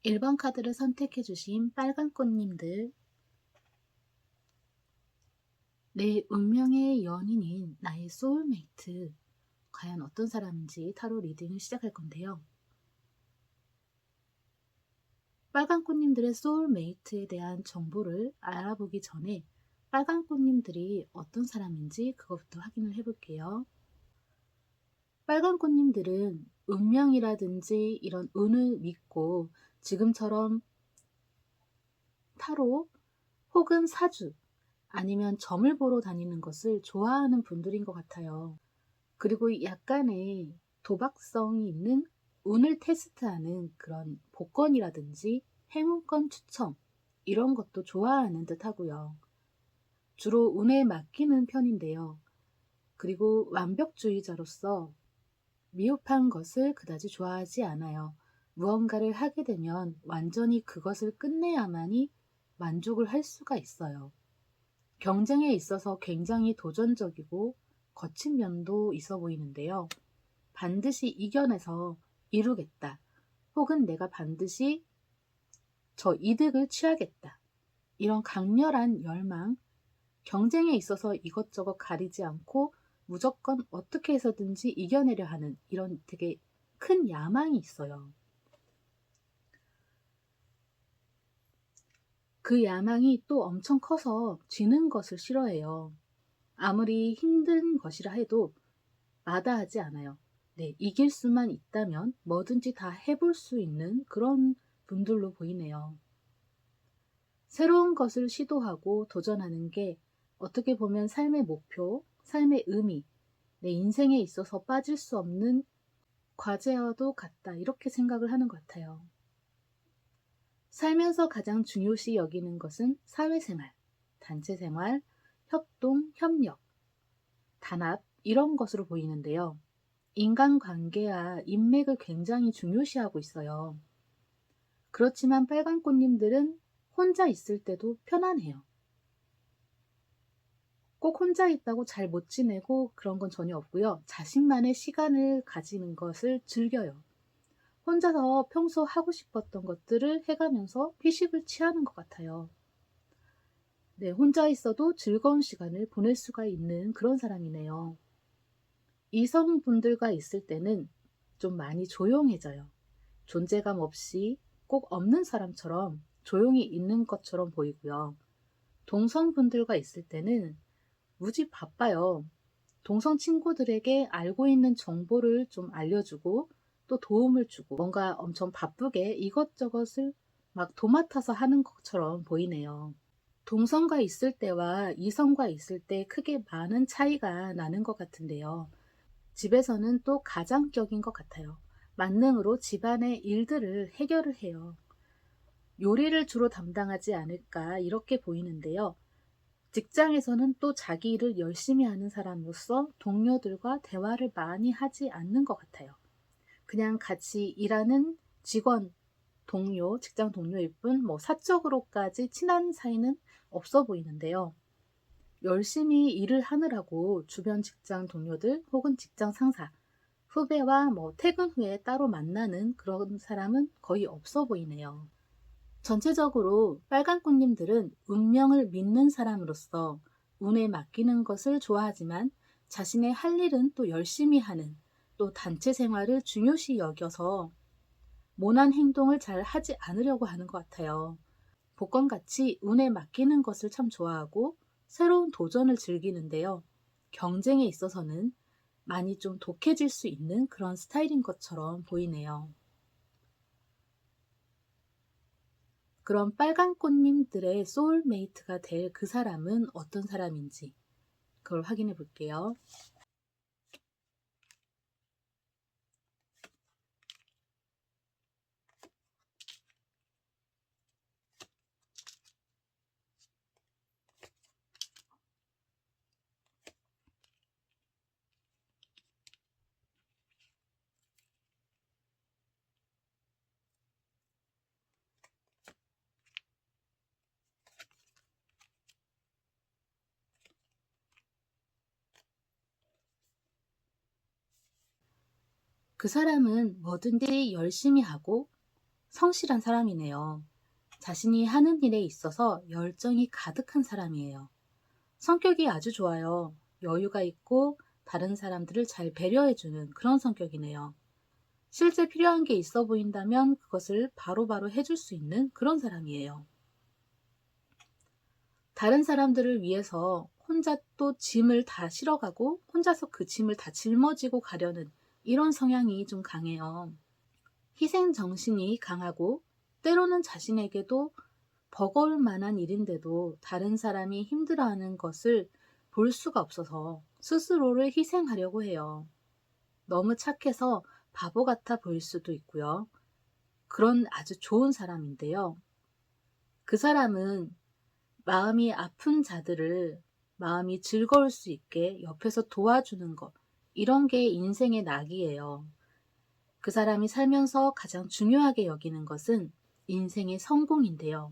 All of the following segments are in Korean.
1번 카드를 선택해 주신 빨간 꽃님들, 내 운명의 연인인 나의 소울메이트, 과연 어떤 사람인지 타로 리딩을 시작할 건데요. 빨간 꽃님들의 소울메이트에 대한 정보를 알아보기 전에 빨간 꽃님들이 어떤 사람인지 그것부터 확인을 해볼게요. 빨간 꽃님들은 운명이라든지 이런 운을 믿고 지금처럼 타로 혹은 사주 아니면 점을 보러 다니는 것을 좋아하는 분들인 것 같아요. 그리고 약간의 도박성이 있는 운을 테스트하는 그런 복권이라든지 행운권 추첨 이런 것도 좋아하는 듯 하고요. 주로 운에 맡기는 편인데요. 그리고 완벽주의자로서 미흡한 것을 그다지 좋아하지 않아요. 무언가를 하게 되면 완전히 그것을 끝내야만이 만족을 할 수가 있어요. 경쟁에 있어서 굉장히 도전적이고 거친 면도 있어 보이는데요. 반드시 이겨내서 이루겠다. 혹은 내가 반드시 저 이득을 취하겠다. 이런 강렬한 열망, 경쟁에 있어서 이것저것 가리지 않고 무조건 어떻게 해서든지 이겨내려 하는 이런 되게 큰 야망이 있어요. 그 야망이 또 엄청 커서 지는 것을 싫어해요. 아무리 힘든 것이라 해도 마다하지 않아요. 네, 이길 수만 있다면 뭐든지 다 해볼 수 있는 그런 분들로 보이네요. 새로운 것을 시도하고 도전하는 게 어떻게 보면 삶의 목표, 삶의 의미, 내 인생에 있어서 빠질 수 없는 과제와도 같다. 이렇게 생각을 하는 것 같아요. 살면서 가장 중요시 여기는 것은 사회생활, 단체생활, 협동, 협력, 단합 이런 것으로 보이는데요. 인간관계와 인맥을 굉장히 중요시하고 있어요. 그렇지만 빨간 꽃님들은 혼자 있을 때도 편안해요. 꼭 혼자 있다고 잘 못 지내고 그런 건 전혀 없고요. 자신만의 시간을 가지는 것을 즐겨요. 혼자서 평소 하고 싶었던 것들을 해가면서 휴식을 취하는 것 같아요. 네, 혼자 있어도 즐거운 시간을 보낼 수가 있는 그런 사람이네요. 이성분들과 있을 때는 좀 많이 조용해져요. 존재감 없이 꼭 없는 사람처럼 조용히 있는 것처럼 보이고요. 동성분들과 있을 때는 무지 바빠요. 동성 친구들에게 알고 있는 정보를 좀 알려주고 또 도움을 주고 뭔가 엄청 바쁘게 이것저것을 막 도맡아서 하는 것처럼 보이네요. 동성과 있을 때와 이성과 있을 때 크게 많은 차이가 나는 것 같은데요. 집에서는 또 가장격인 것 같아요. 만능으로 집안의 일들을 해결을 해요. 요리를 주로 담당하지 않을까 이렇게 보이는데요. 직장에서는 또 자기 일을 열심히 하는 사람으로서 동료들과 대화를 많이 하지 않는 것 같아요. 그냥 같이 일하는 직원, 동료, 직장 동료일 뿐, 사적으로까지 친한 사이는 없어 보이는데요. 열심히 일을 하느라고 주변 직장 동료들 혹은 직장 상사, 후배와 퇴근 후에 따로 만나는 그런 사람은 거의 없어 보이네요. 전체적으로 빨간 꽃님들은 운명을 믿는 사람으로서 운에 맡기는 것을 좋아하지만 자신의 할 일은 또 열심히 하는 또 단체 생활을 중요시 여겨서 모난 행동을 잘 하지 않으려고 하는 것 같아요. 복권같이 운에 맡기는 것을 참 좋아하고 새로운 도전을 즐기는데요. 경쟁에 있어서는 많이 좀 독해질 수 있는 그런 스타일인 것처럼 보이네요. 그럼 빨간 꽃님들의 소울메이트가 될 그 사람은 어떤 사람인지 그걸 확인해 볼게요. 그 사람은 뭐든지 열심히 하고 성실한 사람이네요. 자신이 하는 일에 있어서 열정이 가득한 사람이에요. 성격이 아주 좋아요. 여유가 있고 다른 사람들을 잘 배려해주는 그런 성격이네요. 실제 필요한 게 있어 보인다면 그것을 바로바로 해줄 수 있는 그런 사람이에요. 다른 사람들을 위해서 혼자 또 짐을 다 실어가고 혼자서 그 짐을 다 짊어지고 가려는 이런 성향이 좀 강해요. 희생 정신이 강하고 때로는 자신에게도 버거울 만한 일인데도 다른 사람이 힘들어하는 것을 볼 수가 없어서 스스로를 희생하려고 해요. 너무 착해서 바보 같아 보일 수도 있고요. 그런 아주 좋은 사람인데요. 그 사람은 마음이 아픈 자들을 마음이 즐거울 수 있게 옆에서 도와주는 것, 이런 게 인생의 낙이에요. 그 사람이 살면서 가장 중요하게 여기는 것은 인생의 성공인데요.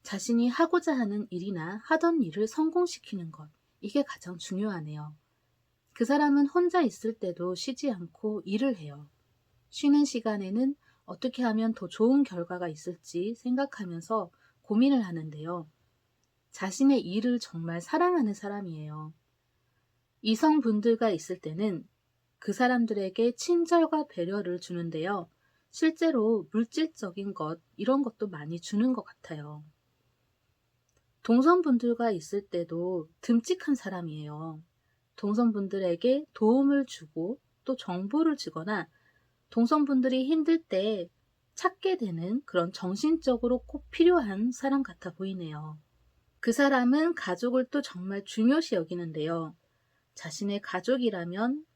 자신이 하고자 하는 일이나 하던 일을 성공시키는 것, 이게 가장 중요하네요. 그 사람은 혼자 있을 때도 쉬지 않고 일을 해요. 쉬는 시간에는 어떻게 하면 더 좋은 결과가 있을지 생각하면서 고민을 하는데요. 자신의 일을 정말 사랑하는 사람이에요. 이성분들과 있을 때는 그 사람들에게 친절과 배려를 주는데요. 실제로 물질적인 것, 이런 것도 많이 주는 것 같아요. 동성분들과 있을 때도 듬직한 사람이에요. 동성분들에게 도움을 주고 또 정보를 주거나 동성분들이 힘들 때 찾게 되는 그런 정신적으로 꼭 필요한 사람 같아 보이네요. 그 사람은 가족을 또 정말 중요시 여기는데요. 자신의 가족이라면,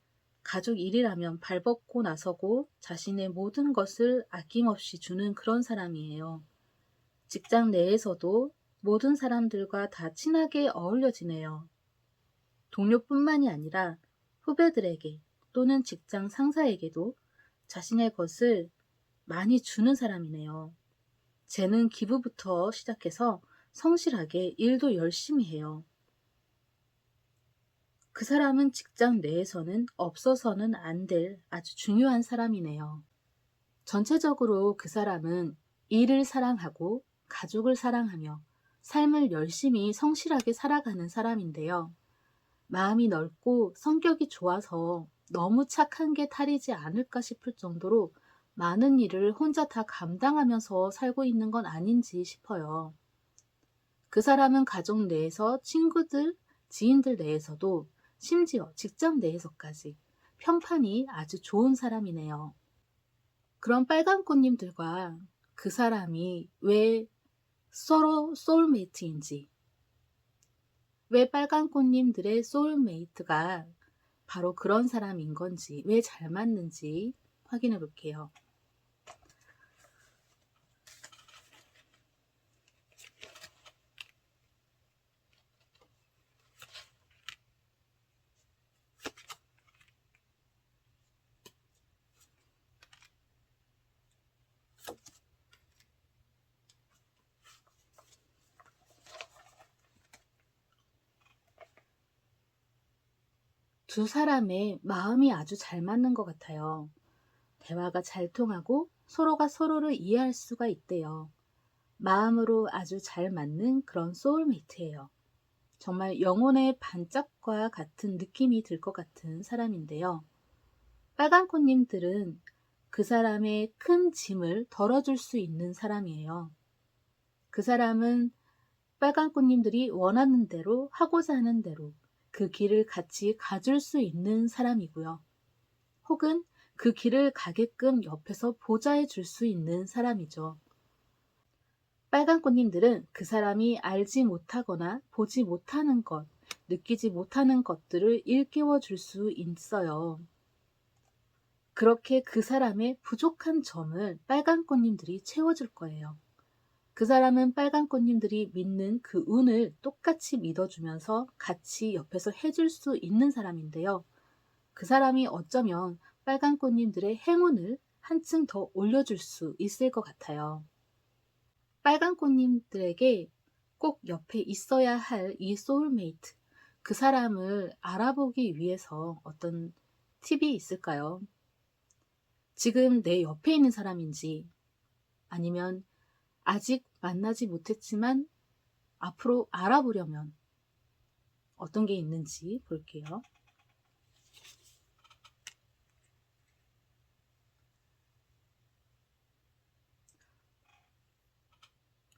가족 일이라면 발벗고 나서고 자신의 모든 것을 아낌없이 주는 그런 사람이에요. 직장 내에서도 모든 사람들과 다 친하게 어울려 지내요. 동료뿐만이 아니라 후배들에게 또는 직장 상사에게도 자신의 것을 많이 주는 사람이네요. 재능 기부부터 시작해서 성실하게 일도 열심히 해요. 그 사람은 직장 내에서는 없어서는 안 될 아주 중요한 사람이네요. 전체적으로 그 사람은 일을 사랑하고 가족을 사랑하며 삶을 열심히 성실하게 살아가는 사람인데요. 마음이 넓고 성격이 좋아서 너무 착한 게 탈이지 않을까 싶을 정도로 많은 일을 혼자 다 감당하면서 살고 있는 건 아닌지 싶어요. 그 사람은 가족 내에서 친구들, 지인들 내에서도 심지어 직장 내에서까지 평판이 아주 좋은 사람이네요. 그런 빨간꽃님들과 그 사람이 왜 서로 소울메이트인지, 왜 빨간꽃님들의 소울메이트가 바로 그런 사람인 건지, 왜 잘 맞는지 확인해 볼게요. 두 사람의 마음이 아주 잘 맞는 것 같아요. 대화가 잘 통하고 서로가 서로를 이해할 수가 있대요. 마음으로 아주 잘 맞는 그런 소울메이트예요. 정말 영혼의 반짝과 같은 느낌이 들 것 같은 사람인데요. 빨간꽃님들은 그 사람의 큰 짐을 덜어줄 수 있는 사람이에요. 그 사람은 빨간꽃님들이 원하는 대로 하고자 하는 대로 그 길을 같이 가줄 수 있는 사람이고요. 혹은 그 길을 가게끔 옆에서 보좌해 줄 수 있는 사람이죠. 빨간꽃님들은 그 사람이 알지 못하거나 보지 못하는 것, 느끼지 못하는 것들을 일깨워 줄 수 있어요. 그렇게 그 사람의 부족한 점을 빨간꽃님들이 채워줄 거예요. 그 사람은 빨간꽃님들이 믿는 그 운을 똑같이 믿어주면서 같이 옆에서 해줄 수 있는 사람인데요. 그 사람이 어쩌면 빨간꽃님들의 행운을 한층 더 올려줄 수 있을 것 같아요. 빨간꽃님들에게 꼭 옆에 있어야 할 이 소울메이트, 그 사람을 알아보기 위해서 어떤 팁이 있을까요? 지금 내 옆에 있는 사람인지 아니면 아직 만나지 못했지만 앞으로 알아보려면 어떤 게 있는지 볼게요.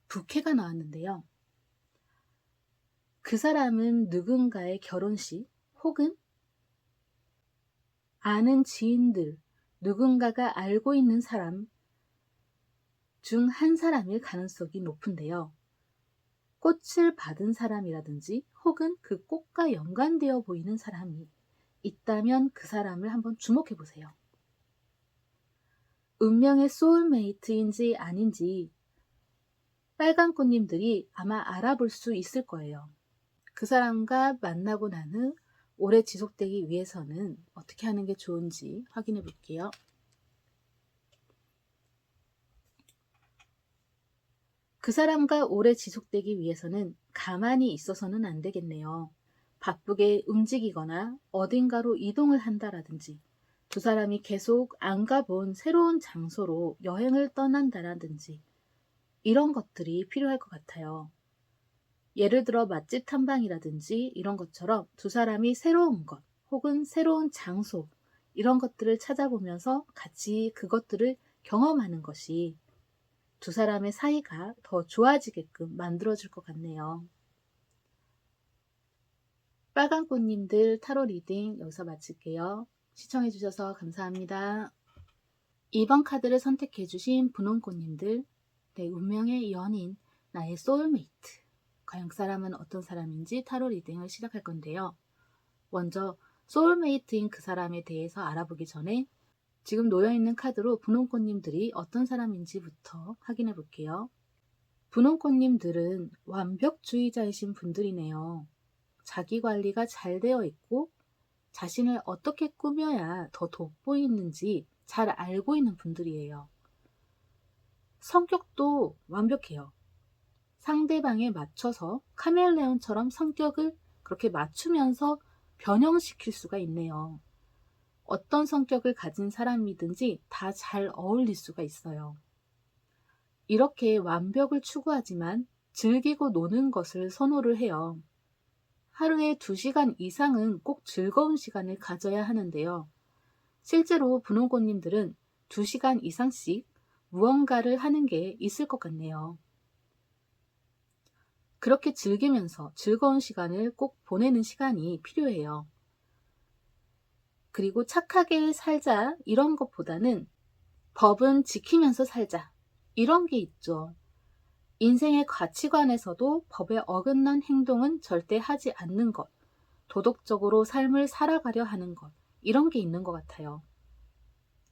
부캐가 나왔는데요. 그 사람은 누군가의 결혼식 혹은 아는 지인들, 누군가가 알고 있는 사람 중 한 사람일 가능성이 높은데요. 꽃을 받은 사람이라든지 혹은 그 꽃과 연관되어 보이는 사람이 있다면 그 사람을 한번 주목해 보세요. 운명의 소울메이트인지 아닌지 빨간 꽃님들이 아마 알아볼 수 있을 거예요. 그 사람과 만나고 난 후 오래 지속되기 위해서는 어떻게 하는 게 좋은지 확인해 볼게요. 그 사람과 오래 지속되기 위해서는 가만히 있어서는 안 되겠네요. 바쁘게 움직이거나 어딘가로 이동을 한다라든지 두 사람이 계속 안 가본 새로운 장소로 여행을 떠난다라든지 이런 것들이 필요할 것 같아요. 예를 들어 맛집 탐방이라든지 이런 것처럼 두 사람이 새로운 것 혹은 새로운 장소 이런 것들을 찾아보면서 같이 그것들을 경험하는 것이 두 사람의 사이가 더 좋아지게끔 만들어줄 것 같네요. 빨간 꽃님들 타로 리딩 여기서 마칠게요. 시청해주셔서 감사합니다. 2번 카드를 선택해주신 분홍꽃님들, 내 운명의 연인, 나의 소울메이트. 과연 그 사람은 어떤 사람인지 타로 리딩을 시작할 건데요. 먼저 소울메이트인 그 사람에 대해서 알아보기 전에 지금 놓여있는 카드로 분홍꽃님들이 어떤 사람인지부터 확인해 볼게요. 분홍꽃님들은 완벽주의자이신 분들이네요. 자기 관리가 잘 되어 있고 자신을 어떻게 꾸며야 더 돋보이는지 잘 알고 있는 분들이에요. 성격도 완벽해요. 상대방에 맞춰서 카멜레온처럼 성격을 그렇게 맞추면서 변형시킬 수가 있네요. 어떤 성격을 가진 사람이든지 다 잘 어울릴 수가 있어요. 이렇게 완벽을 추구하지만 즐기고 노는 것을 선호를 해요. 하루에 2시간 이상은 꼭 즐거운 시간을 가져야 하는데요. 실제로 분홍꽃님들은 2시간 이상씩 무언가를 하는 게 있을 것 같네요. 그렇게 즐기면서 즐거운 시간을 꼭 보내는 시간이 필요해요. 그리고 착하게 살자 이런 것보다는 법은 지키면서 살자 이런 게 있죠. 인생의 가치관에서도 법에 어긋난 행동은 절대 하지 않는 것, 도덕적으로 삶을 살아가려 하는 것, 이런 게 있는 것 같아요.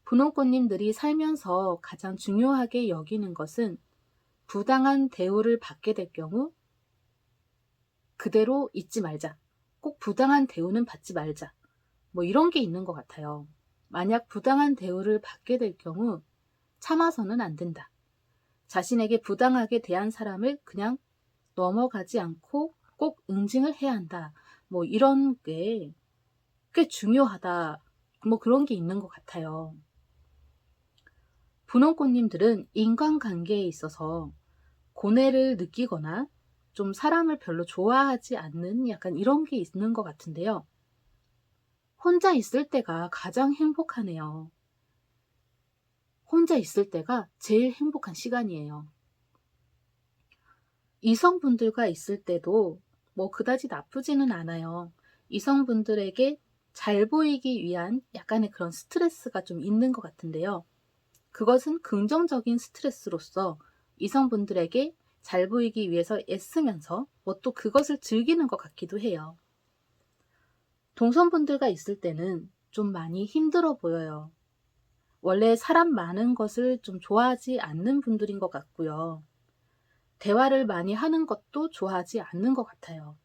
분홍꽃님들이 살면서 가장 중요하게 여기는 것은 부당한 대우를 받게 될 경우 그대로 잊지 말자. 꼭 부당한 대우는 받지 말자. 뭐 이런 게 있는 것 같아요. 만약 부당한 대우를 받게 될 경우 참아서는 안 된다. 자신에게 부당하게 대한 사람을 그냥 넘어가지 않고 꼭 응징을 해야 한다. 뭐 이런 게 꽤 중요하다. 뭐 그런 게 있는 것 같아요. 분홍꽃님들은 인간관계에 있어서 고뇌를 느끼거나 좀 사람을 별로 좋아하지 않는 약간 이런 게 있는 것 같은데요. 혼자 있을 때가 가장 행복하네요. 혼자 있을 때가 제일 행복한 시간이에요. 이성분들과 있을 때도 뭐 그다지 나쁘지는 않아요. 이성분들에게 잘 보이기 위한 약간의 그런 스트레스가 좀 있는 것 같은데요. 그것은 긍정적인 스트레스로서 이성분들에게 잘 보이기 위해서 애쓰면서 뭐 또 그것을 즐기는 것 같기도 해요. 동성분들과 있을 때는 좀 많이 힘들어 보여요. 원래 사람 많은 것을 좀 좋아하지 않는 분들인 것 같고요. 대화를 많이 하는 것도 좋아하지 않는 것 같아요.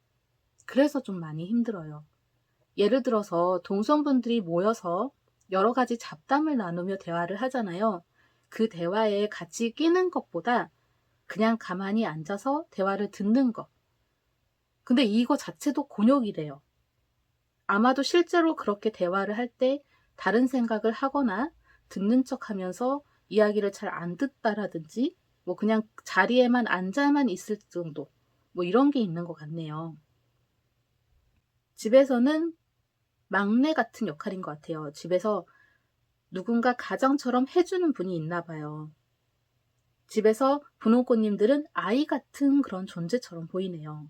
그래서 좀 많이 힘들어요. 예를 들어서 동성분들이 모여서 여러 가지 잡담을 나누며 대화를 하잖아요. 그 대화에 같이 끼는 것보다 그냥 가만히 앉아서 대화를 듣는 것. 근데 이거 자체도 곤욕이래요. 아마도 실제로 그렇게 대화를 할 때 다른 생각을 하거나 듣는 척 하면서 이야기를 잘 안 듣다라든지 뭐 그냥 자리에만 앉아만 있을 정도, 뭐 이런 게 있는 것 같네요. 집에서는 막내 같은 역할인 것 같아요. 집에서 누군가 가장처럼 해주는 분이 있나 봐요. 집에서 분홍꽃님들은 아이 같은 그런 존재처럼 보이네요.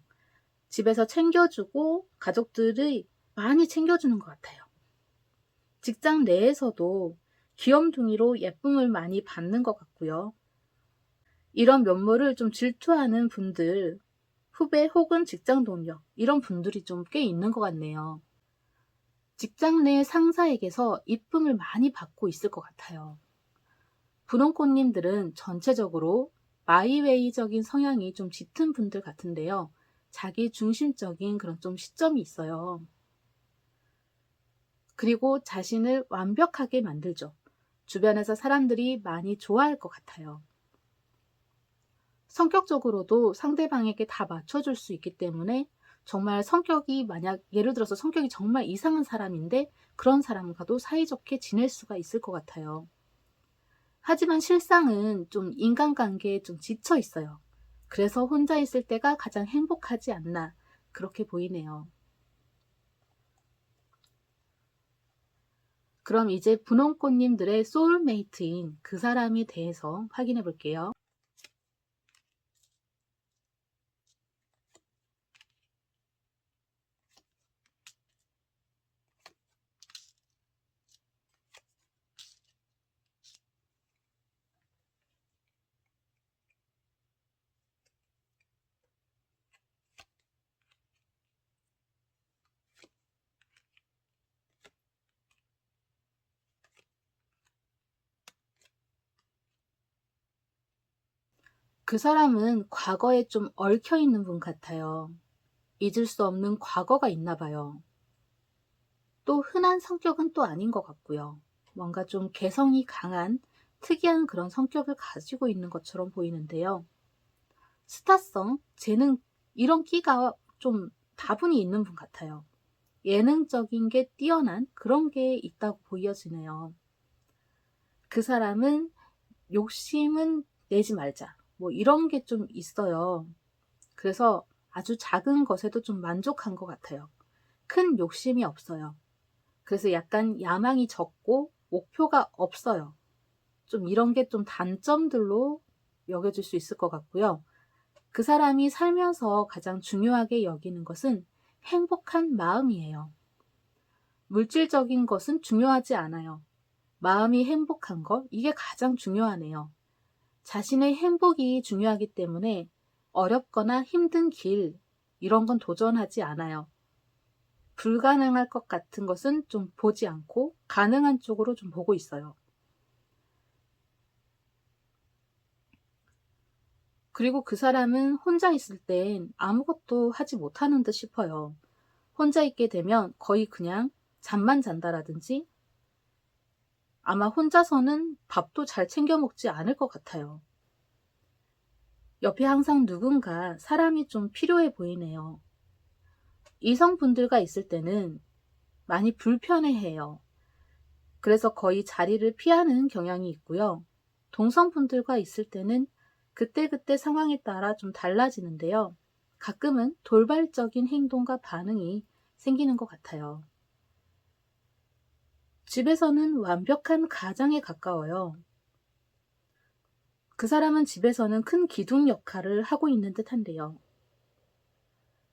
집에서 챙겨주고 가족들이 많이 챙겨주는 것 같아요. 직장 내에서도 귀염둥이로 예쁨을 많이 받는 것 같고요. 이런 면모를 좀 질투하는 분들, 후배 혹은 직장 동료, 이런 분들이 좀 꽤 있는 것 같네요. 직장 내 상사에게서 이쁨을 많이 받고 있을 것 같아요. 분홍꽃님들은 전체적으로 마이웨이적인 성향이 좀 짙은 분들 같은데요. 자기 중심적인 그런 좀 시점이 있어요. 그리고 자신을 완벽하게 만들죠. 주변에서 사람들이 많이 좋아할 것 같아요. 성격적으로도 상대방에게 다 맞춰줄 수 있기 때문에 정말 성격이 만약 예를 들어서 성격이 정말 이상한 사람인데 그런 사람과도 사이좋게 지낼 수가 있을 것 같아요. 하지만 실상은 좀 인간관계에 좀 지쳐 있어요. 그래서 혼자 있을 때가 가장 행복하지 않나 그렇게 보이네요. 그럼 이제 분홍꽃님들의 소울메이트인 그 사람에 대해서 확인해 볼게요. 그 사람은 과거에 좀 얽혀 있는 분 같아요. 잊을 수 없는 과거가 있나 봐요. 또 흔한 성격은 또 아닌 것 같고요. 뭔가 좀 개성이 강한 특이한 그런 성격을 가지고 있는 것처럼 보이는데요. 스타성, 재능, 이런 끼가 좀 다분히 있는 분 같아요. 예능적인 게 뛰어난 그런 게 있다고 보여지네요. 그 사람은 욕심은 내지 말자. 뭐 이런 게 좀 있어요. 그래서 아주 작은 것에도 좀 만족한 것 같아요. 큰 욕심이 없어요. 그래서 약간 야망이 적고 목표가 없어요. 좀 이런 게 좀 단점들로 여겨질 수 있을 것 같고요. 그 사람이 살면서 가장 중요하게 여기는 것은 행복한 마음이에요. 물질적인 것은 중요하지 않아요. 마음이 행복한 것, 이게 가장 중요하네요. 자신의 행복이 중요하기 때문에 어렵거나 힘든 길, 이런 건 도전하지 않아요. 불가능할 것 같은 것은 좀 보지 않고 가능한 쪽으로 좀 보고 있어요. 그리고 그 사람은 혼자 있을 땐 아무것도 하지 못하는 듯 싶어요. 혼자 있게 되면 거의 그냥 잠만 잔다라든지 아마 혼자서는 밥도 잘 챙겨 먹지 않을 것 같아요. 옆에 항상 누군가 사람이 좀 필요해 보이네요. 이성분들과 있을 때는 많이 불편해해요. 그래서 거의 자리를 피하는 경향이 있고요. 동성분들과 있을 때는 그때그때 상황에 따라 좀 달라지는데요. 가끔은 돌발적인 행동과 반응이 생기는 것 같아요. 집에서는 완벽한 가장에 가까워요. 그 사람은 집에서는 큰 기둥 역할을 하고 있는 듯한데요.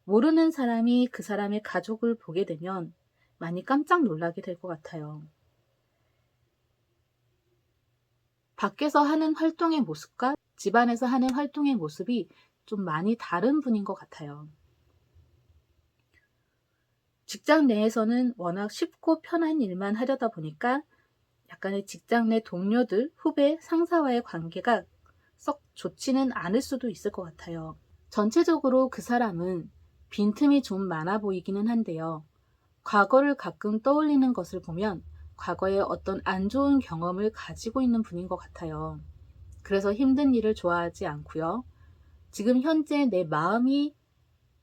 모르는 사람이 그 사람의 가족을 보게 되면 많이 깜짝 놀라게 될 것 같아요. 밖에서 하는 활동의 모습과 집안에서 하는 활동의 모습이 좀 많이 다른 분인 것 같아요. 직장 내에서는 워낙 쉽고 편한 일만 하려다 보니까 약간의 직장 내 동료들, 후배, 상사와의 관계가 썩 좋지는 않을 수도 있을 것 같아요. 전체적으로 그 사람은 빈틈이 좀 많아 보이기는 한데요. 과거를 가끔 떠올리는 것을 보면 과거에 어떤 안 좋은 경험을 가지고 있는 분인 것 같아요. 그래서 힘든 일을 좋아하지 않고요. 지금 현재 내 마음이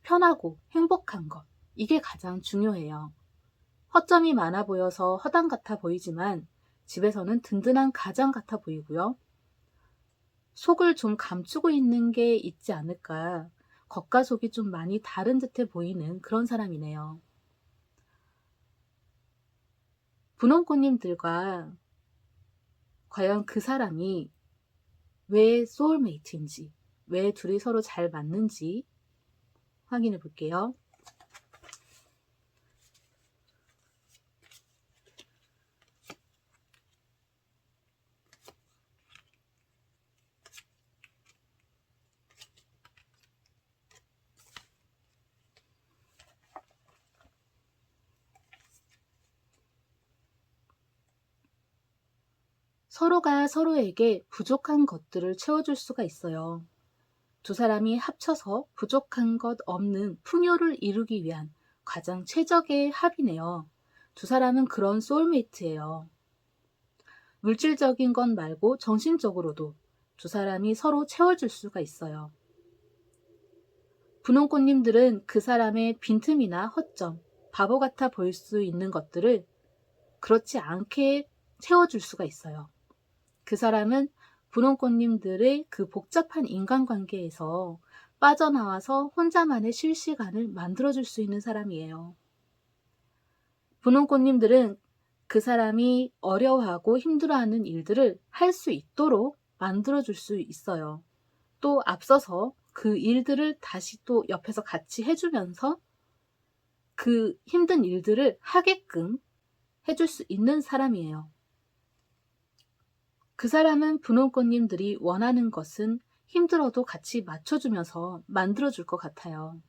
편하고 행복한 것, 이게 가장 중요해요. 허점이 많아 보여서 허당 같아 보이지만 집에서는 든든한 가장 같아 보이고요. 속을 좀 감추고 있는 게 있지 않을까. 겉과 속이 좀 많이 다른 듯해 보이는 그런 사람이네요. 분홍꽃님들과 과연 그 사람이 왜 소울메이트인지, 왜 둘이 서로 잘 맞는지 확인해 볼게요. 서로가 서로에게 부족한 것들을 채워줄 수가 있어요. 두 사람이 합쳐서 부족한 것 없는 풍요를 이루기 위한 가장 최적의 합이네요. 두 사람은 그런 소울메이트예요. 물질적인 것 말고 정신적으로도 두 사람이 서로 채워줄 수가 있어요. 분홍꽃님들은 그 사람의 빈틈이나 허점, 바보 같아 보일 수 있는 것들을 그렇지 않게 채워줄 수가 있어요. 그 사람은 분홍꽃님들의 그 복잡한 인간관계에서 빠져나와서 혼자만의 실시간을 만들어줄 수 있는 사람이에요. 분홍꽃님들은 그 사람이 어려워하고 힘들어하는 일들을 할 수 있도록 만들어줄 수 있어요. 또 앞서서 그 일들을 다시 또 옆에서 같이 해주면서 그 힘든 일들을 하게끔 해줄 수 있는 사람이에요. 그 사람은 분홍꽃님들이 원하는 것은 힘들어도 같이 맞춰주면서 만들어줄 것 같아요.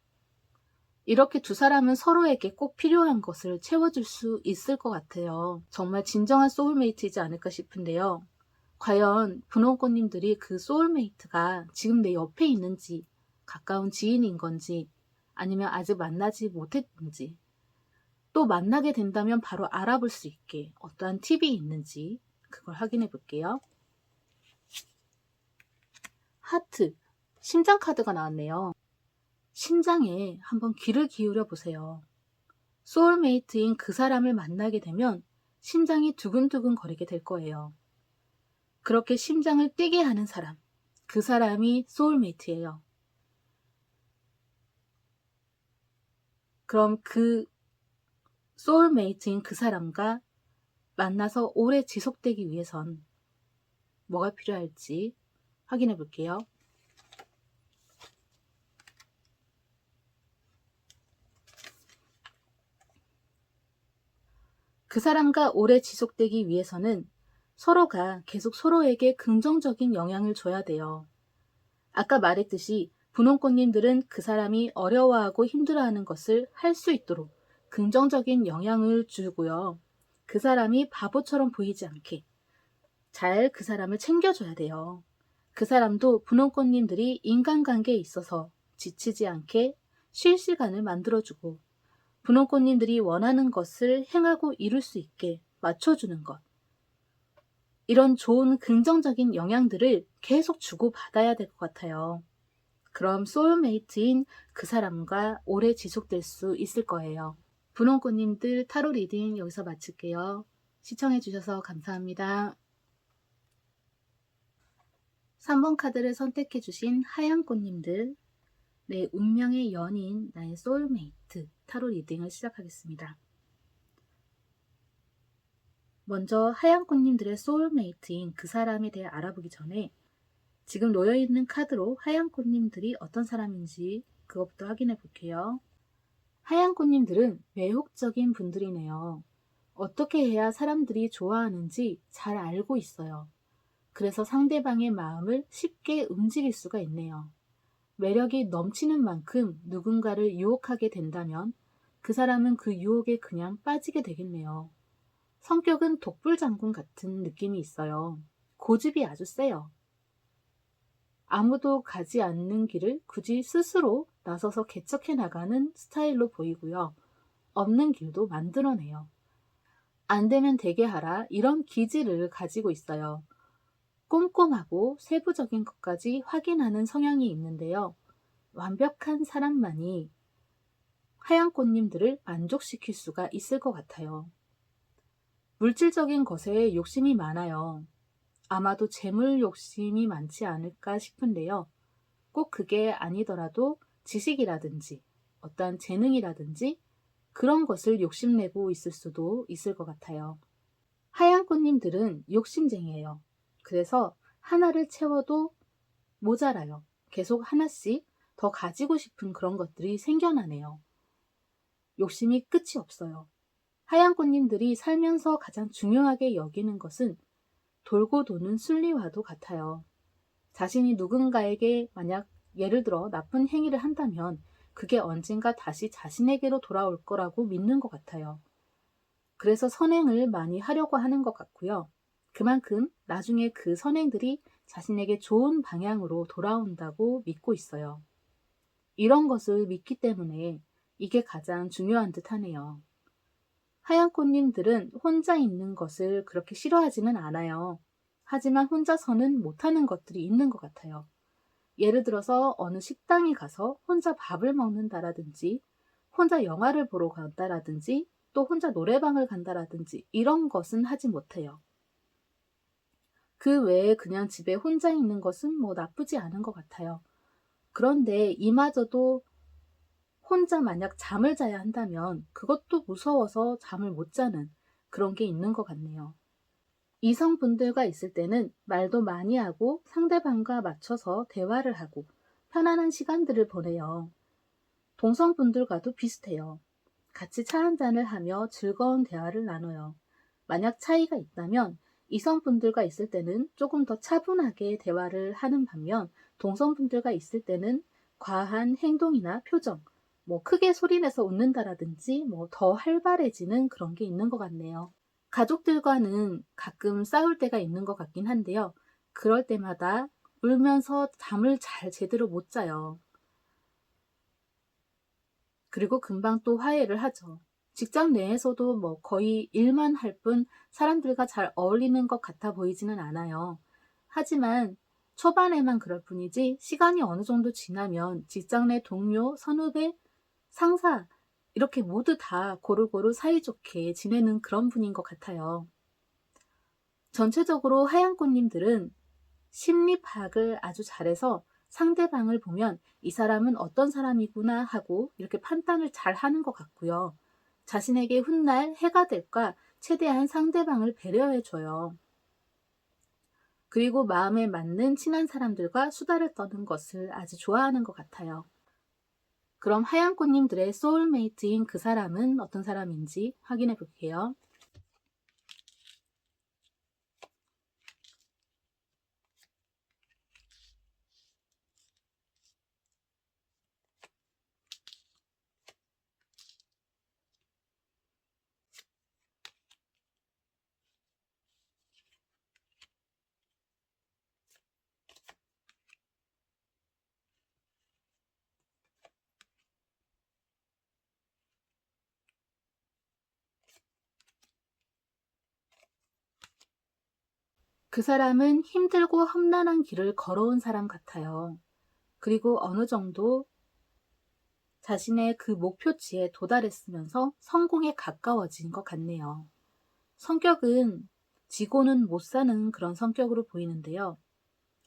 이렇게 두 사람은 서로에게 꼭 필요한 것을 채워줄 수 있을 것 같아요. 정말 진정한 소울메이트이지 않을까 싶은데요. 과연 분홍꽃님들이 그 소울메이트가 지금 내 옆에 있는지, 가까운 지인인 건지, 아니면 아직 만나지 못했는지, 또 만나게 된다면 바로 알아볼 수 있게 어떠한 팁이 있는지 그걸 확인해 볼게요. 하트, 심장 카드가 나왔네요. 심장에 한번 귀를 기울여 보세요. 소울메이트인 그 사람을 만나게 되면 심장이 두근두근 거리게 될 거예요. 그렇게 심장을 뛰게 하는 사람, 그 사람이 소울메이트예요. 그럼 그 소울메이트인 그 사람과 만나서 오래 지속되기 위해선 뭐가 필요할지 확인해 볼게요. 그 사람과 오래 지속되기 위해서는 서로가 계속 서로에게 긍정적인 영향을 줘야 돼요. 아까 말했듯이 분홍꽃님들은 그 사람이 어려워하고 힘들어하는 것을 할 수 있도록 긍정적인 영향을 주고요. 그 사람이 바보처럼 보이지 않게 잘 그 사람을 챙겨줘야 돼요. 그 사람도 분홍꽃님들이 인간관계에 있어서 지치지 않게 쉴 시간을 만들어주고 분홍꽃님들이 원하는 것을 행하고 이룰 수 있게 맞춰주는 것. 이런 좋은 긍정적인 영향들을 계속 주고받아야 될 것 같아요. 그럼 소울메이트인 그 사람과 오래 지속될 수 있을 거예요. 분홍꽃님들 타로 리딩 여기서 마칠게요. 시청해주셔서 감사합니다. 3번 카드를 선택해주신 하얀 꽃님들, 내 운명의 연인, 나의 소울메이트 타로 리딩을 시작하겠습니다. 먼저 하얀 꽃님들의 소울메이트인 그 사람에 대해 알아보기 전에 지금 놓여있는 카드로 하얀 꽃님들이 어떤 사람인지 그것부터 확인해 볼게요. 하얀 꽃님들은 매혹적인 분들이네요. 어떻게 해야 사람들이 좋아하는지 잘 알고 있어요. 그래서 상대방의 마음을 쉽게 움직일 수가 있네요. 매력이 넘치는 만큼 누군가를 유혹하게 된다면 그 사람은 그 유혹에 그냥 빠지게 되겠네요. 성격은 독불장군 같은 느낌이 있어요. 고집이 아주 세요. 아무도 가지 않는 길을 굳이 스스로 나서서 개척해 나가는 스타일로 보이고요. 없는 길도 만들어내요. 안 되면 되게 하라 이런 기질을 가지고 있어요. 꼼꼼하고 세부적인 것까지 확인하는 성향이 있는데요. 완벽한 사람만이 하얀 꽃님들을 만족시킬 수가 있을 것 같아요. 물질적인 것에 욕심이 많아요. 아마도 재물 욕심이 많지 않을까 싶은데요. 꼭 그게 아니더라도 지식이라든지 어떠한 재능이라든지 그런 것을 욕심내고 있을 수도 있을 것 같아요. 하얀 꽃님들은 욕심쟁이에요. 그래서 하나를 채워도 모자라요. 계속 하나씩 더 가지고 싶은 그런 것들이 생겨나네요. 욕심이 끝이 없어요. 하얀 꽃님들이 살면서 가장 중요하게 여기는 것은 돌고 도는 순리와도 같아요. 자신이 누군가에게 만약 예를 들어 나쁜 행위를 한다면 그게 언젠가 다시 자신에게로 돌아올 거라고 믿는 것 같아요. 그래서 선행을 많이 하려고 하는 것 같고요. 그만큼 나중에 그 선행들이 자신에게 좋은 방향으로 돌아온다고 믿고 있어요. 이런 것을 믿기 때문에 이게 가장 중요한 듯 하네요. 하얀 꽃님들은 혼자 있는 것을 그렇게 싫어하지는 않아요. 하지만 혼자서는 못하는 것들이 있는 것 같아요. 예를 들어서 어느 식당에 가서 혼자 밥을 먹는다라든지, 혼자 영화를 보러 간다라든지, 또 혼자 노래방을 간다라든지 이런 것은 하지 못해요. 그 외에 그냥 집에 혼자 있는 것은 뭐 나쁘지 않은 것 같아요. 그런데 이마저도 혼자 만약 잠을 자야 한다면 그것도 무서워서 잠을 못 자는 그런 게 있는 것 같네요. 이성분들과 있을 때는 말도 많이 하고 상대방과 맞춰서 대화를 하고 편안한 시간들을 보내요. 동성분들과도 비슷해요. 같이 차 한잔을 하며 즐거운 대화를 나눠요. 만약 차이가 있다면 이성분들과 있을 때는 조금 더 차분하게 대화를 하는 반면 동성분들과 있을 때는 과한 행동이나 표정, 뭐 크게 소리내서 웃는다라든지 뭐 더 활발해지는 그런 게 있는 것 같네요. 가족들과는 가끔 싸울 때가 있는 것 같긴 한데요. 그럴 때마다 울면서 잠을 잘 제대로 못 자요. 그리고 금방 또 화해를 하죠. 직장 내에서도 뭐 거의 일만 할 뿐 사람들과 잘 어울리는 것 같아 보이지는 않아요. 하지만 초반에만 그럴 뿐이지 시간이 어느 정도 지나면 직장 내 동료, 선후배, 상사 이렇게 모두 다 고루고루 사이좋게 지내는 그런 분인 것 같아요. 전체적으로 하얀 꽃님들은 심리 파악을 아주 잘해서 상대방을 보면 이 사람은 어떤 사람이구나 하고 이렇게 판단을 잘 하는 것 같고요. 자신에게 훗날 해가 될까 최대한 상대방을 배려해줘요. 그리고 마음에 맞는 친한 사람들과 수다를 떠는 것을 아주 좋아하는 것 같아요. 그럼 하얀 꽃님들의 소울메이트인 그 사람은 어떤 사람인지 확인해 볼게요. 그 사람은 힘들고 험난한 길을 걸어온 사람 같아요. 그리고 어느 정도 자신의 그 목표치에 도달했으면서 성공에 가까워진 것 같네요. 성격은 지고는 못 사는 그런 성격으로 보이는데요.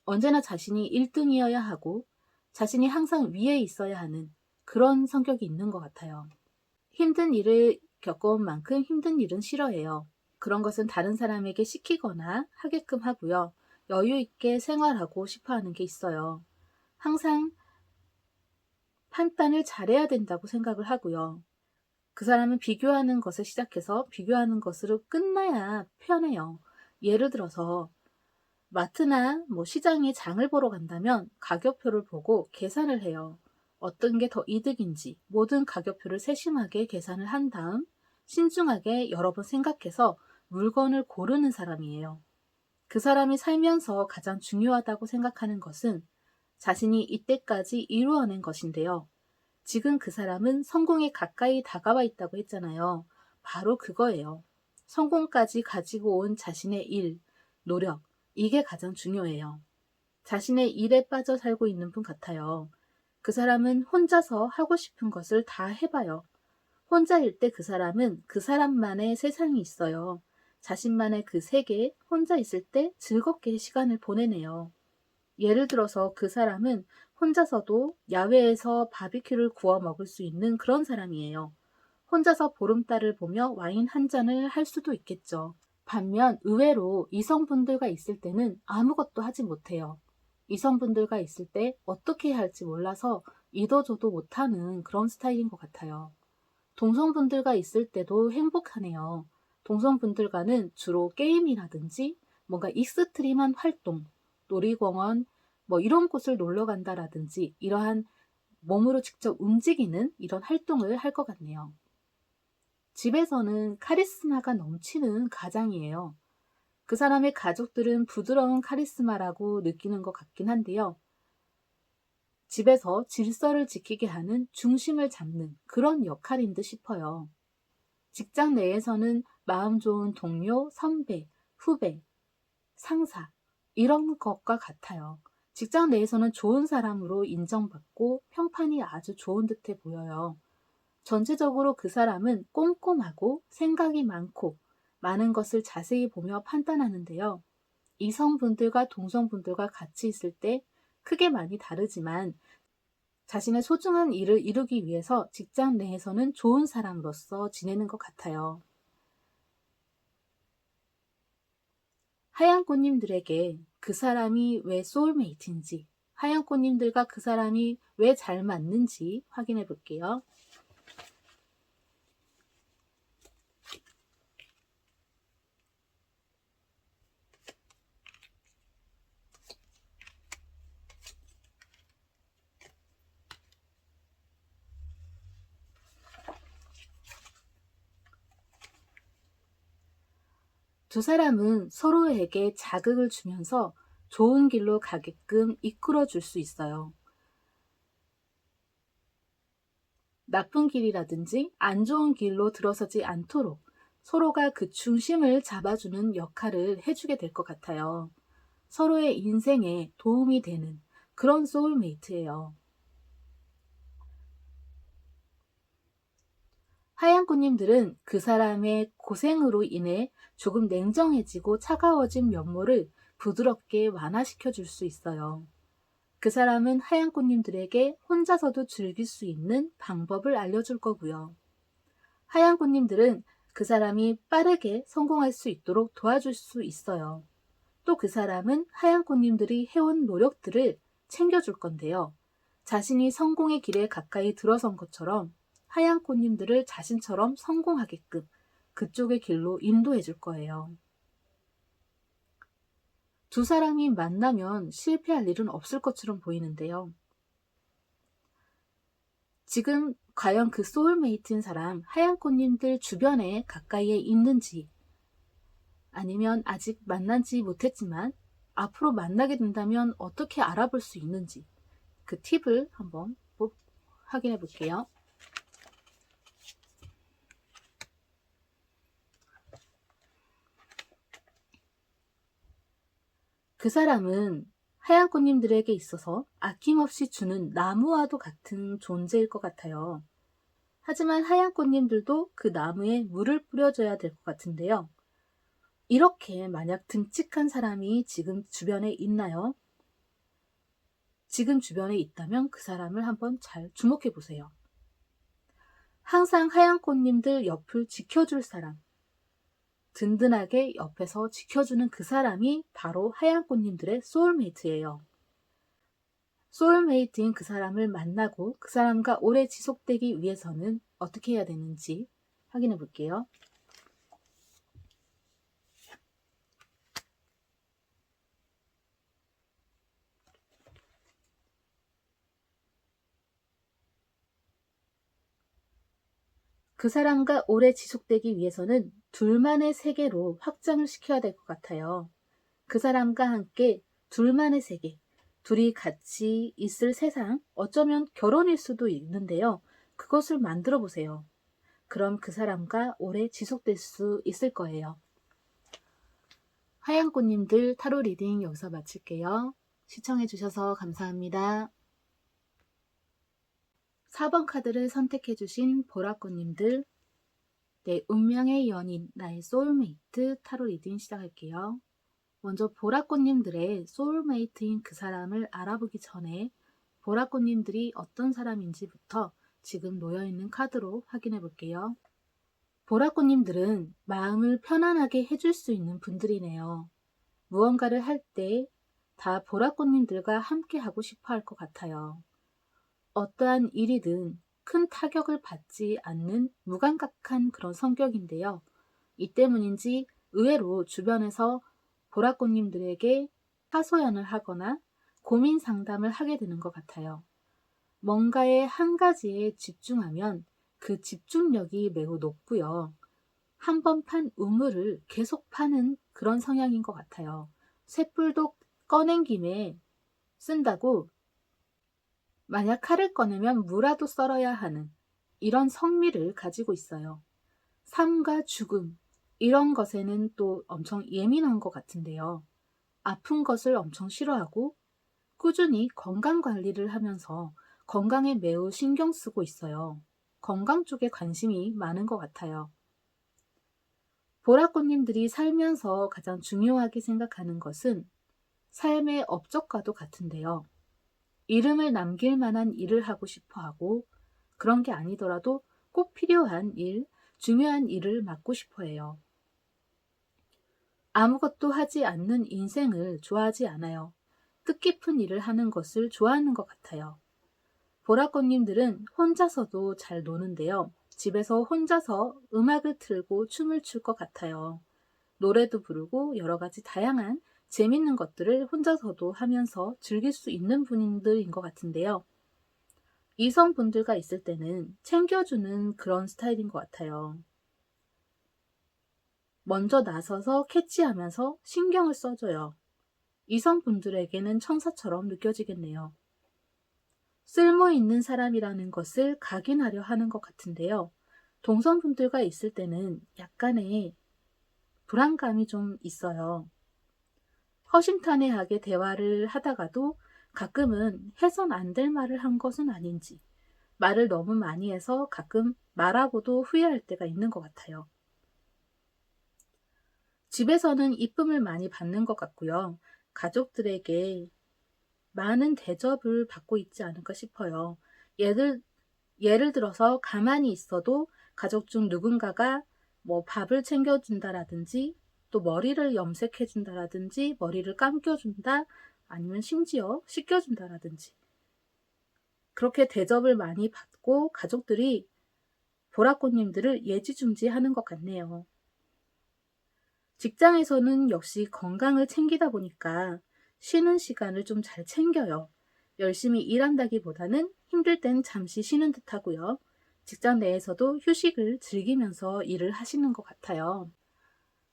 언제나 자신이 1등이어야 하고 자신이 항상 위에 있어야 하는 그런 성격이 있는 것 같아요. 힘든 일을 겪어온 만큼 힘든 일은 싫어해요. 그런 것은 다른 사람에게 시키거나 하게끔 하고요. 여유 있게 생활하고 싶어 하는 게 있어요. 항상 판단을 잘해야 된다고 생각을 하고요. 그 사람은 비교하는 것을 시작해서 비교하는 것으로 끝나야 편해요. 예를 들어서 마트나 뭐 시장에 장을 보러 간다면 가격표를 보고 계산을 해요. 어떤 게 더 이득인지 모든 가격표를 세심하게 계산을 한 다음 신중하게 여러 번 생각해서 물건을 고르는 사람이에요. 그 사람이 살면서 가장 중요하다고 생각하는 것은 자신이 이때까지 이루어낸 것인데요. 지금 그 사람은 성공에 가까이 다가와 있다고 했잖아요. 바로 그거예요. 성공까지 가지고 온 자신의 일, 노력, 이게 가장 중요해요. 자신의 일에 빠져 살고 있는 분 같아요. 그 사람은 혼자서 하고 싶은 것을 다 해봐요. 혼자일 때 그 사람은 그 사람만의 세상이 있어요. 자신만의 그 세계에 혼자 있을 때 즐겁게 시간을 보내네요. 예를 들어서 그 사람은 혼자서도 야외에서 바비큐를 구워 먹을 수 있는 그런 사람이에요. 혼자서 보름달을 보며 와인 한 잔을 할 수도 있겠죠. 반면 의외로 이성분들과 있을 때는 아무것도 하지 못해요. 이성분들과 있을 때 어떻게 해야 할지 몰라서 이도저도 못하는 그런 스타일인 것 같아요. 동성분들과 있을 때도 행복하네요. 동성분들과는 주로 게임이라든지 뭔가 익스트림한 활동, 놀이공원, 뭐 이런 곳을 놀러 간다라든지 이러한 몸으로 직접 움직이는 이런 활동을 할 것 같네요. 집에서는 카리스마가 넘치는 가장이에요. 그 사람의 가족들은 부드러운 카리스마라고 느끼는 것 같긴 한데요. 집에서 질서를 지키게 하는 중심을 잡는 그런 역할인 듯 싶어요. 직장 내에서는 마음 좋은 동료, 선배, 후배, 상사 이런 것과 같아요. 직장 내에서는 좋은 사람으로 인정받고 평판이 아주 좋은 듯해 보여요. 전체적으로 그 사람은 꼼꼼하고 생각이 많고 많은 것을 자세히 보며 판단하는데요. 이성분들과 동성분들과 같이 있을 때 크게 많이 다르지만 자신의 소중한 일을 이루기 위해서 직장 내에서는 좋은 사람으로서 지내는 것 같아요. 하얀 꽃님들에게 그 사람이 왜 소울메이트인지, 하얀 꽃님들과 그 사람이 왜 잘 맞는지 확인해 볼게요. 두 사람은 서로에게 자극을 주면서 좋은 길로 가게끔 이끌어 줄 수 있어요. 나쁜 길이라든지 안 좋은 길로 들어서지 않도록 서로가 그 중심을 잡아주는 역할을 해주게 될 것 같아요. 서로의 인생에 도움이 되는 그런 소울메이트예요. 하얀 꽃님들은 그 사람의 고생으로 인해 조금 냉정해지고 차가워진 면모를 부드럽게 완화시켜 줄 수 있어요. 그 사람은 하얀 꽃님들에게 혼자서도 즐길 수 있는 방법을 알려줄 거고요. 하얀 꽃님들은 그 사람이 빠르게 성공할 수 있도록 도와줄 수 있어요. 또 그 사람은 하얀 꽃님들이 해온 노력들을 챙겨줄 건데요. 자신이 성공의 길에 가까이 들어선 것처럼 하얀 꽃님들을 자신처럼 성공하게끔 그쪽의 길로 인도해 줄 거예요. 두 사람이 만나면 실패할 일은 없을 것처럼 보이는데요. 지금 과연 그 소울메이트인 사람 하얀 꽃님들 주변에 가까이에 있는지 아니면 아직 만나지 못했지만 앞으로 만나게 된다면 어떻게 알아볼 수 있는지 그 팁을 한번 확인해 볼게요. 그 사람은 하얀 꽃님들에게 있어서 아낌없이 주는 나무와도 같은 존재일 것 같아요. 하지만 하얀 꽃님들도 그 나무에 물을 뿌려줘야 될 것 같은데요. 이렇게 만약 듬직한 사람이 지금 주변에 있나요? 지금 주변에 있다면 그 사람을 한번 잘 주목해 보세요. 항상 하얀 꽃님들 옆을 지켜줄 사람, 든든하게 옆에서 지켜주는 그 사람이 바로 하얀 꽃님들의 소울메이트예요. 소울메이트인 그 사람을 만나고 그 사람과 오래 지속되기 위해서는 어떻게 해야 되는지 확인해 볼게요. 그 사람과 오래 지속되기 위해서는 둘만의 세계로 확장을 시켜야 될 것 같아요. 그 사람과 함께 둘만의 세계, 둘이 같이 있을 세상, 어쩌면 결혼일 수도 있는데요. 그것을 만들어 보세요. 그럼 그 사람과 오래 지속될 수 있을 거예요. 하얀 꽃님들 타로 리딩 여기서 마칠게요. 시청해 주셔서 감사합니다. 4번 카드를 선택해 주신 보라꽃님들, 내 운명의 연인, 나의 소울메이트 타로 리딩 시작할게요. 먼저 보라꽃님들의 소울메이트인 그 사람을 알아보기 전에 보라꽃님들이 어떤 사람인지부터 지금 놓여있는 카드로 확인해 볼게요. 보라꽃님들은 마음을 편안하게 해줄 수 있는 분들이네요. 무언가를 할 때 다 보라꽃님들과 함께 하고 싶어 할 것 같아요. 어떠한 일이든 큰 타격을 받지 않는 무감각한 그런 성격인데요. 이 때문인지 의외로 주변에서 보라꽃님들에게 하소연을 하거나 고민 상담을 하게 되는 것 같아요. 뭔가에 한 가지에 집중하면 그 집중력이 매우 높고요. 한 번 판 우물을 계속 파는 그런 성향인 것 같아요. 쇳불도 꺼낸 김에 쓴다고 만약 칼을 꺼내면 무라도 썰어야 하는 이런 성미를 가지고 있어요. 삶과 죽음 이런 것에는 또 엄청 예민한 것 같은데요. 아픈 것을 엄청 싫어하고 꾸준히 건강 관리를 하면서 건강에 매우 신경 쓰고 있어요. 건강 쪽에 관심이 많은 것 같아요. 보라꽃님들이 살면서 가장 중요하게 생각하는 것은 삶의 업적과도 같은데요. 이름을 남길 만한 일을 하고 싶어 하고 그런 게 아니더라도 꼭 필요한 일, 중요한 일을 맡고 싶어 해요. 아무것도 하지 않는 인생을 좋아하지 않아요. 뜻깊은 일을 하는 것을 좋아하는 것 같아요. 보라꽃님들은 혼자서도 잘 노는데요. 집에서 혼자서 음악을 틀고 춤을 출 것 같아요. 노래도 부르고 여러 가지 다양한 재밌는 것들을 혼자서도 하면서 즐길 수 있는 분들인 것 같은데요. 이성분들과 있을 때는 챙겨주는 그런 스타일인 것 같아요. 먼저 나서서 캐치하면서 신경을 써줘요. 이성분들에게는 천사처럼 느껴지겠네요. 쓸모 있는 사람이라는 것을 각인하려 하는 것 같은데요. 동성분들과 있을 때는 약간의 불안감이 좀 있어요. 허심탄회하게 대화를 하다가도 가끔은 해선 안 될 말을 한 것은 아닌지 말을 너무 많이 해서 가끔 말하고도 후회할 때가 있는 것 같아요. 집에서는 이쁨을 많이 받는 것 같고요. 가족들에게 많은 대접을 받고 있지 않을까 싶어요. 예를 들어서 가만히 있어도 가족 중 누군가가 뭐 밥을 챙겨준다라든지 또 머리를 염색해준다라든지 머리를 감겨준다 아니면 심지어 씻겨준다라든지 그렇게 대접을 많이 받고 가족들이 보라꽃님들을 예지중지하는 것 같네요. 직장에서는 역시 건강을 챙기다 보니까 쉬는 시간을 좀 잘 챙겨요. 열심히 일한다기보다는 힘들 땐 잠시 쉬는 듯 하고요. 직장 내에서도 휴식을 즐기면서 일을 하시는 것 같아요.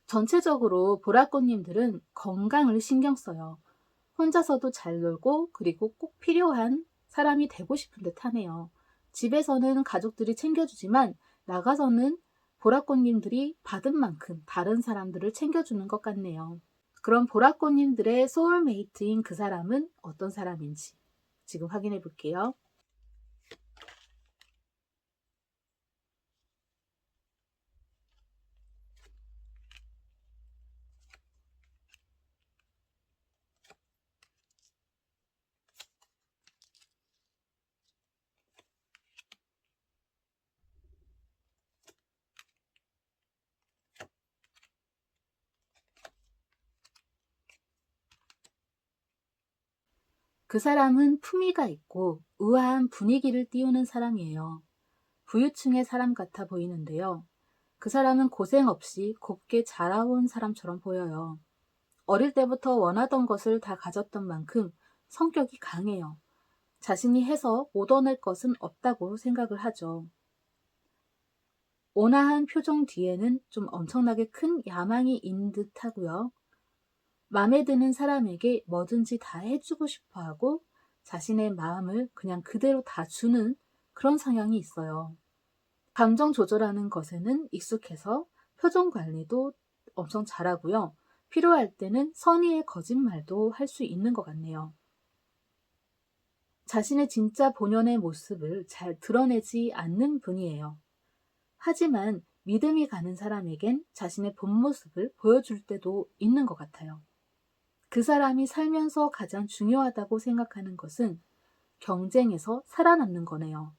전체적으로 보라꽃님들은 건강을 신경 써요. 혼자서도 잘 놀고 그리고 꼭 필요한 사람이 되고 싶은 듯 하네요. 집에서는 가족들이 챙겨주지만 나가서는 보라꽃님들이 받은 만큼 다른 사람들을 챙겨주는 것 같네요. 그럼 보라꽃님들의 소울메이트인 그 사람은 어떤 사람인지 지금 확인해 볼게요. 그 사람은 품위가 있고 우아한 분위기를 띄우는 사람이에요. 부유층의 사람 같아 보이는데요. 그 사람은 고생 없이 곱게 자라온 사람처럼 보여요. 어릴 때부터 원하던 것을 다 가졌던 만큼 성격이 강해요. 자신이 해서 못 얻을 것은 없다고 생각을 하죠. 온화한 표정 뒤에는 좀 엄청나게 큰 야망이 있는 듯 하고요. 마음에 드는 사람에게 뭐든지 다 해주고 싶어 하고 자신의 마음을 그냥 그대로 다 주는 그런 성향이 있어요. 감정 조절하는 것에는 익숙해서 표정 관리도 엄청 잘하고요. 필요할 때는 선의의 거짓말도 할 수 있는 것 같네요. 자신의 진짜 본연의 모습을 잘 드러내지 않는 분이에요. 하지만 믿음이 가는 사람에겐 자신의 본 모습을 보여줄 때도 있는 것 같아요. 그 사람이 살면서 가장 중요하다고 생각하는 것은 경쟁에서 살아남는 거네요.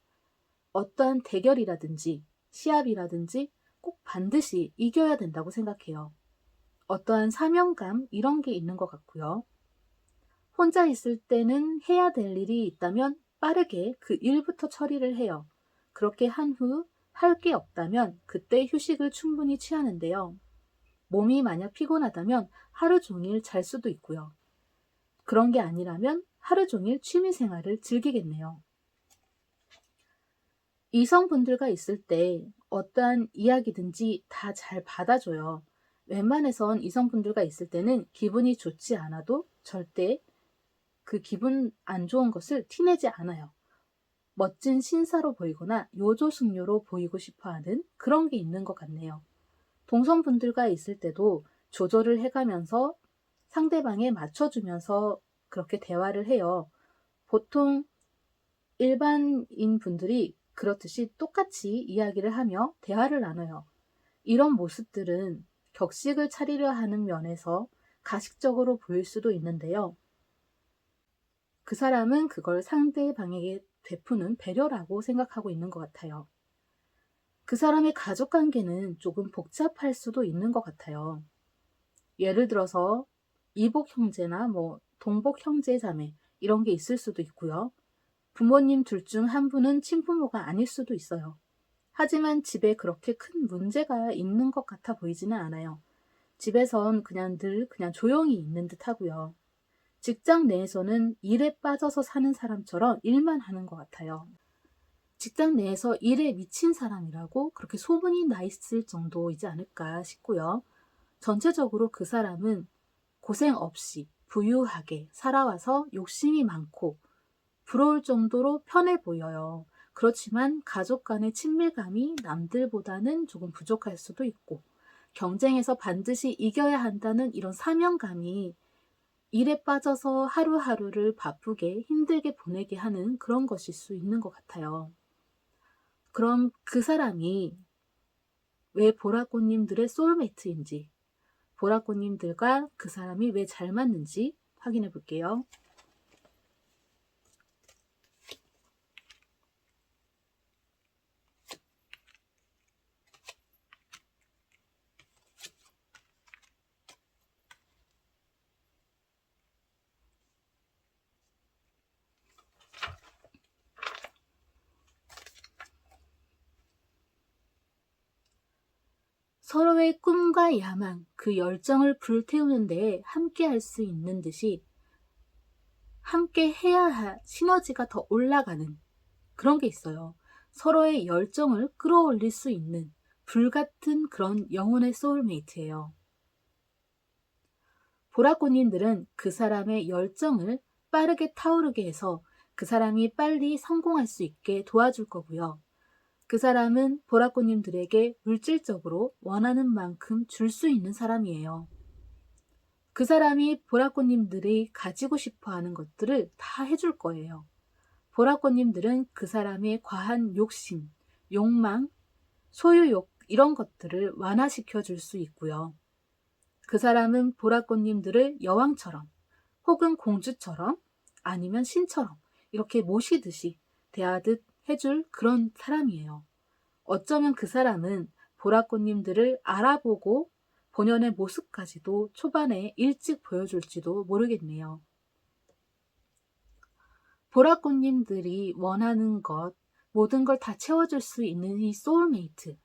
어떠한 대결이라든지 시합이라든지 꼭 반드시 이겨야 된다고 생각해요. 어떠한 사명감 이런 게 있는 것 같고요. 혼자 있을 때는 해야 될 일이 있다면 빠르게 그 일부터 처리를 해요. 그렇게 한 후 할 게 없다면 그때 휴식을 충분히 취하는데요. 몸이 만약 피곤하다면 하루 종일 잘 수도 있고요. 그런 게 아니라면 하루 종일 취미 생활을 즐기겠네요. 이성분들과 있을 때 어떠한 이야기든지 다 잘 받아줘요. 웬만해선 이성분들과 있을 때는 기분이 좋지 않아도 절대 그 기분 안 좋은 것을 티내지 않아요. 멋진 신사로 보이거나 요조숙녀로 보이고 싶어 하는 그런 게 있는 것 같네요. 동성분들과 있을 때도 조절을 해가면서 상대방에 맞춰주면서 그렇게 대화를 해요. 보통 일반인 분들이 그렇듯이 똑같이 이야기를 하며 대화를 나눠요. 이런 모습들은 격식을 차리려 하는 면에서 가식적으로 보일 수도 있는데요. 그 사람은 그걸 상대방에게 베푸는 배려라고 생각하고 있는 것 같아요. 그 사람의 가족 관계는 조금 복잡할 수도 있는 것 같아요. 예를 들어서 이복 형제나 동복 형제 자매 이런 게 있을 수도 있고요. 부모님 둘 중 한 분은 친부모가 아닐 수도 있어요. 하지만 집에 그렇게 큰 문제가 있는 것 같아 보이지는 않아요. 집에선 그냥 늘 그냥 조용히 있는 듯 하고요. 직장 내에서는 일에 빠져서 사는 사람처럼 일만 하는 것 같아요. 직장 내에서 일에 미친 사람이라고 그렇게 소문이 나 있을 정도이지 않을까 싶고요. 전체적으로 그 사람은 고생 없이 부유하게 살아와서 욕심이 많고 부러울 정도로 편해 보여요. 그렇지만 가족 간의 친밀감이 남들보다는 조금 부족할 수도 있고 경쟁에서 반드시 이겨야 한다는 이런 사명감이 일에 빠져서 하루하루를 바쁘게 힘들게 보내게 하는 그런 것일 수 있는 것 같아요. 그럼 그 사람이 왜 보라꽃님들의 소울메이트인지, 보라꽃님들과 그 사람이 왜 잘 맞는지 확인해 볼게요. 서로의 꿈과 야망, 그 열정을 불태우는 데에 함께 할 수 있는 듯이 함께 해야 할 시너지가 더 올라가는 그런 게 있어요. 서로의 열정을 끌어올릴 수 있는 불같은 그런 영혼의 소울메이트예요. 보라꽃님들은 그 사람의 열정을 빠르게 타오르게 해서 그 사람이 빨리 성공할 수 있게 도와줄 거고요. 그 사람은 보라꽃님들에게 물질적으로 원하는 만큼 줄 수 있는 사람이에요. 그 사람이 보라꽃님들이 가지고 싶어 하는 것들을 다 해줄 거예요. 보라꽃님들은 그 사람의 과한 욕심, 욕망, 소유욕 이런 것들을 완화시켜 줄 수 있고요. 그 사람은 보라꽃님들을 여왕처럼 혹은 공주처럼 아니면 신처럼 이렇게 모시듯이 대하듯 해줄 그런 사람이에요. 어쩌면 그 사람은 보라꽃님들을 알아보고 본연의 모습까지도 초반에 일찍 보여줄지도 모르겠네요. 보라꽃님들이 원하는 것, 모든 걸 다 채워줄 수 있는 이 소울메이트,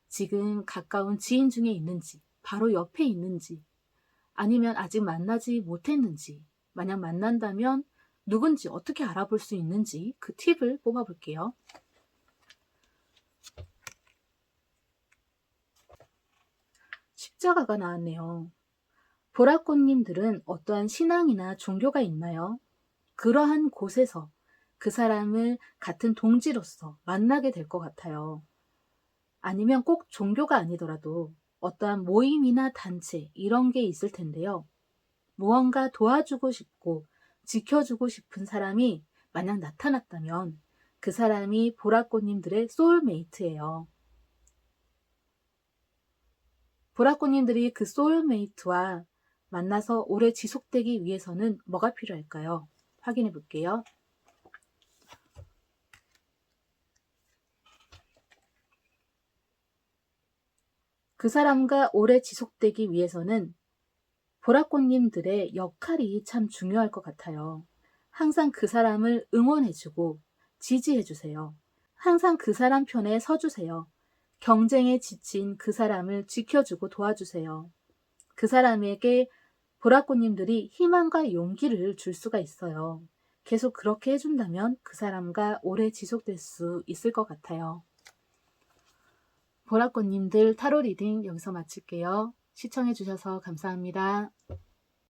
지금 가까운 지인 중에 있는지, 바로 옆에 있는지, 아니면 아직 만나지 못했는지, 만약 만난다면 누군지 어떻게 알아볼 수 있는지 그 팁을 뽑아볼게요. 십자가가 나왔네요. 보라꽃님들은 어떠한 신앙이나 종교가 있나요? 그러한 곳에서 그 사람을 같은 동지로서 만나게 될 것 같아요. 아니면 꼭 종교가 아니더라도 어떠한 모임이나 단체 이런 게 있을 텐데요. 무언가 도와주고 싶고 지켜주고 싶은 사람이 만약 나타났다면 그 사람이 보라꽃님들의 소울메이트예요. 보라꽃님들이 그 소울메이트와 만나서 오래 지속되기 위해서는 뭐가 필요할까요? 확인해 볼게요. 그 사람과 오래 지속되기 위해서는 보라꽃님들의 역할이 참 중요할 것 같아요. 항상 그 사람을 응원해주고 지지해주세요. 항상 그 사람 편에 서주세요. 경쟁에 지친 그 사람을 지켜주고 도와주세요. 그 사람에게 보라꽃님들이 희망과 용기를 줄 수가 있어요. 계속 그렇게 해준다면 그 사람과 오래 지속될 수 있을 것 같아요. 보라꽃님들 타로 리딩 여기서 마칠게요. 시청해주셔서 감사합니다.